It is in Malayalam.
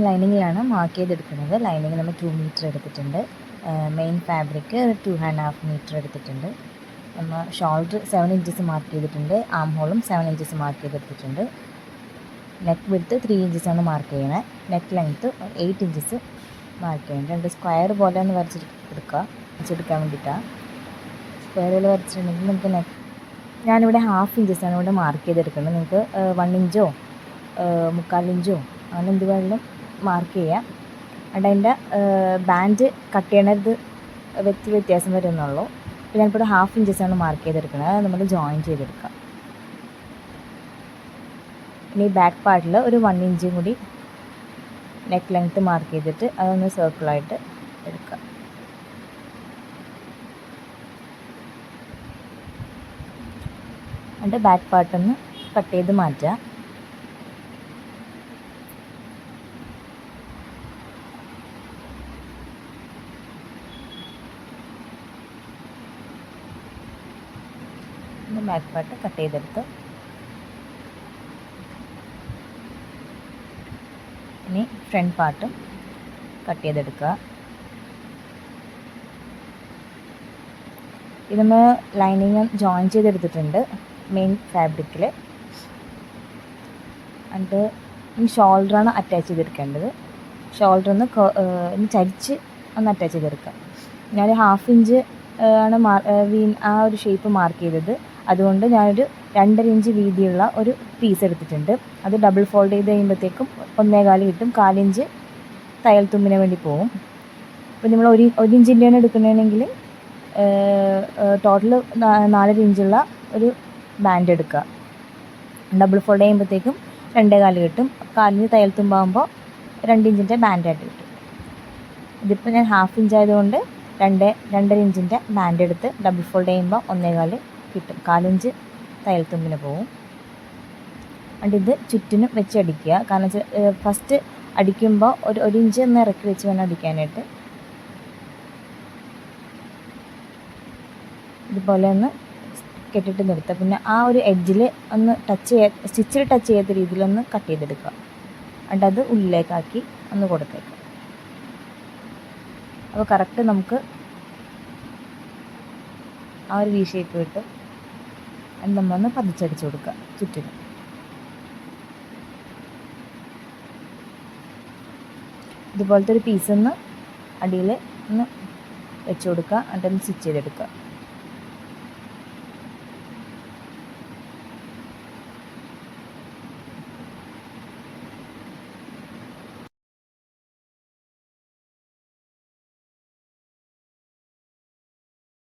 ലൈനിങ്ങിലാണ് മാർക്ക് ചെയ്തെടുക്കുന്നത്. ലൈനിങ് നമ്മൾ 2 മീറ്റർ എടുത്തിട്ടുണ്ട്. മെയിൻ ഫാബ്രിക് 2.5 മീറ്റർ എടുത്തിട്ടുണ്ട്. നമ്മൾ ഷോൾഡർ 7 ഇഞ്ചസ് മാർക്ക് ചെയ്തിട്ടുണ്ട്. ആം ഹോളും 7 ഇഞ്ചസ് മാർക്ക് ചെയ്തെടുത്തിട്ടുണ്ട്. നെക്ക് വിഡ്ത്ത് 3 ഇഞ്ചസാണ് മാർക്ക് ചെയ്യണത്. നെക്ക് ലെങ്ത്ത് 8 ഇഞ്ചസ് മാർക്ക് ചെയ്യണം. 2 സ്ക്വയർ പോലെ ഒന്ന് വരച്ചെടുക്കാൻ വേണ്ടിയിട്ടാണ്. സ്ക്വയർ പോലെ വരച്ചിട്ടുണ്ടെങ്കിൽ നമുക്ക് ഞാനിവിടെ 1/2 ഇഞ്ചസാണ് ഇവിടെ മാർക്ക് ചെയ്തെടുക്കുന്നത്. നിങ്ങൾക്ക് 1 ഇഞ്ചോ 3/4 ഇഞ്ചോ അങ്ങനെ എന്ത് വേണമെങ്കിലും മാർക്ക് ചെയ്യാം. എന്നിട്ട് അതിൻ്റെ ബാൻഡ് കട്ട് ചെയ്യണത് വ്യത്യാസം വരുന്നുള്ളൂ. അപ്പോൾ ഞാനിപ്പോൾ 1/2 ഇഞ്ചസാണ് മാർക്ക് ചെയ്തെടുക്കുന്നത്. അത് നമ്മൾ ജോയിൻ ചെയ്തെടുക്കാം. ഇനി ബാക്ക് പാർട്ടിൽ ഒരു 1 ഇഞ്ചും കൂടി നെക്ക് ലെങ്ത്ത് മാർക്ക് ചെയ്തിട്ട് അതൊന്ന് സർക്കിളായിട്ട് എടുക്കാം. എന്നിട്ട് ബാക്ക് പാർട്ടൊന്ന് കട്ട് ചെയ്ത് മാറ്റാം. ബാക്ക് പാർട്ട് കട്ട് ചെയ്തെടുത്ത് ഇനി ഫ്രണ്ട് പാർട്ടും കട്ട് ചെയ്തെടുക്കുക. ഇത് നമ്മൾ ലൈനിങ് ജോയിൻ ചെയ്തെടുത്തിട്ടുണ്ട് മെയിൻ ഫാബ്രിക്കിൽ. എന്നിട്ട് ഈ ഷോൾഡറാണ് അറ്റാച്ച് ചെയ്തെടുക്കേണ്ടത്. ഷോൾഡർ ഒന്ന് ചരിച്ച് ഒന്ന് അറ്റാച്ച് ചെയ്തെടുക്കുക. ഞാൻ 1/2 ഇഞ്ച് ആണ് ആ ഒരു ഷേപ്പ് മാർക്ക് ചെയ്തത്. അതുകൊണ്ട് ഞാനൊരു 2.5 ഇഞ്ച് വീതിയുള്ള ഒരു പീസ് എടുത്തിട്ടുണ്ട്. അത് ഡബിൾ ഫോൾഡ് ചെയ്ത് കഴിയുമ്പോഴത്തേക്കും 1.25 കിട്ടും. 1/4 ഇഞ്ച് തയ്യൽ തുമ്പിന് വേണ്ടി പോകും. അപ്പോൾ നമ്മൾ 1 ഇഞ്ചിൻ്റെയാണ് എടുക്കുന്നതെങ്കിൽ ടോട്ടൽ 4.5 ഇഞ്ചുള്ള ഒരു ബാൻഡ് എടുക്കുക. ഡബിൾ ഫോൾഡ് ചെയ്യുമ്പോഴത്തേക്കും 2.25 കിട്ടും. 1/4 ഇഞ്ച് തയ്യൽ തുമ്പാകുമ്പോൾ 2 ഇഞ്ചിൻ്റെ ബാൻഡായിട്ട് കിട്ടും. ഇതിപ്പോൾ ഞാൻ 1/2 ഇഞ്ച് ആയതുകൊണ്ട് 2.5 ഇഞ്ചിൻ്റെ ബാൻഡ് എടുത്ത് ഡബിൾ ഫോൾഡ് ചെയ്യുമ്പോൾ 1.25 കിട്ടും. 1/4 ഇഞ്ച് തയ്യൽ തുമ്പിന് പോവും. എന്നിട്ട് ഇത് ചുറ്റിനും വെച്ച് അടിക്കുക. കാരണം ഫസ്റ്റ് അടിക്കുമ്പോൾ ഒരു ഇഞ്ച് ഒന്ന് ഇറക്കി വെച്ച് വേണം അടിക്കാനായിട്ട്. ഇതുപോലെ ഒന്ന് കെട്ടിട്ട് നിർത്തുക. പിന്നെ ആ ഒരു എഡ്ജിൽ ഒന്ന് സ്റ്റിച്ചിൽ ടച്ച് ചെയ്യാത്ത രീതിയിലൊന്ന് കട്ട് ചെയ്തെടുക്കുക. എന്നിട്ട് അത് ഉള്ളിലേക്കാക്കി ഒന്ന് കൊടുത്തേക്കുക. അപ്പോൾ കറക്റ്റ് നമുക്ക് ആ ഒരു വി ഷേപ്പ് കിട്ടും. നമ്മളൊന്ന് പതിച്ചടിച്ച് കൊടുക്കുക ചുറ്റിനും. ഇതുപോലത്തെ ഒരു പീസൊന്ന് അടിയിൽ ഒന്ന് വെച്ച് കൊടുക്കുക. എന്നിട്ടൊന്ന് സ്റ്റിച്ച് ചെയ്തെടുക്കുക.